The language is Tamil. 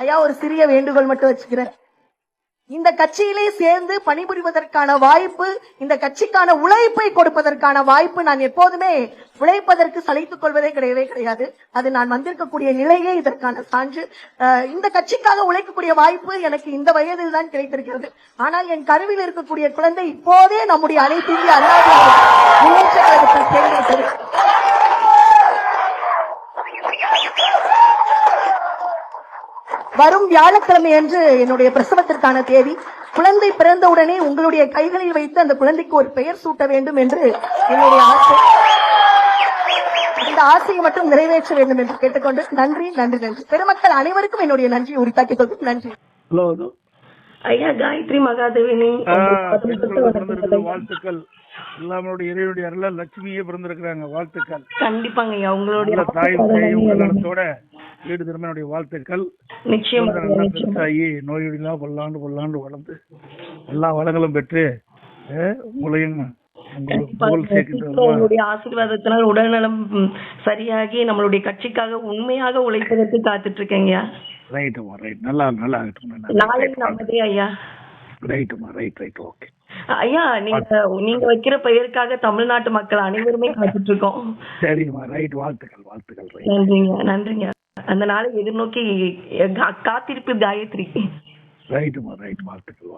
ஐயா ஒரு சிறிய வேண்டுகோள் மட்டும் வச்சுக்கிறேன். இந்த கட்சியிலே சேர்ந்து பணிபுரிவதற்கான வாய்ப்பு, இந்த கட்சிக்கான உழைப்பை கொடுப்பதற்கான வாய்ப்பு நான் எப்போதுமே உழைப்பதற்கு சளைத்துக் கொள்வதே கிடையாது. அது நான் வந்திருக்கக்கூடிய நிலையே இதற்கான சான்று. இந்த கட்சிக்காக உழைக்கக்கூடிய வாய்ப்பு எனக்கு இந்த வயதில் தான் கிடைத்திருக்கிறது. ஆனால் என் கருவில் இருக்கக்கூடிய குழந்தை இப்போதே நம்முடைய அனைத்து இந்திய அண்ணா முன்னேற்ற கழகத்தில் சேர்ந்துவிட்டது. வரும் வியாழக்கிழமை அன்று என்னுடைய பிரசவத்திற்கான தேதி. குழந்தை பிறந்தவுடனே உங்களுடைய கைகளில் வைத்து அந்த குழந்தைக்கு ஒரு பெயர் சூட்ட வேண்டும் என்று என்னுடைய ஆசை. அந்த ஆசையை மட்டும் நிறைவேற்ற வேண்டும் என்று கேட்டுக்கொண்டு நன்றி நன்றி நன்றி. பெருமக்கள் அனைவருக்கும் என்னுடைய நன்றியை உரித்தாக்கிக் கொள்வோம். நன்றி. ஐயா காயத்ரி மகாதேவினி வாழ்த்துக்கள். எல்லாருடைய இறைவனுடைய அருளால் லட்சுமியே பிறந்திருக்கிறாங்க. வாழ்த்துக்கள். கண்டிப்பாங்க ஐயா. உங்களுடைய தாயோட வீடு திருமணனுடைய வாழ்த்துக்கள். நிச்சயம் நோயொடிலாம் பல்லாண்டு வளர்ந்து எல்லா வளங்களும் பெற்று உங்களையும் உங்களுடைய ஆசீர்வாதத்தினால் உடல்நலம் சரியாகி நம்மளுடைய கட்சிக்காக உண்மையாக உழைப்பதற்கு காத்துட்டு இருக்கேங்க. ரைட்டுமா ரைட். நல்லா நாளை நமதே ஐயா. ரைட்டுமா ரைட் ரைட் ஓகே ஐயா. நீங்க வைக்கிற பெயருக்காக தமிழ்நாட்டு மக்கள் அனைவருமே காத்துட்டு இருக்கோம். சரிம்மா ரைட். வாழ்த்துக்கள். நன்றிங்க. அந்த நாளை எதிர்நோக்கி காத்திருப்பு காயத்ரி. ரைட்டுமா ரைட். வாழ்த்துக்கள்.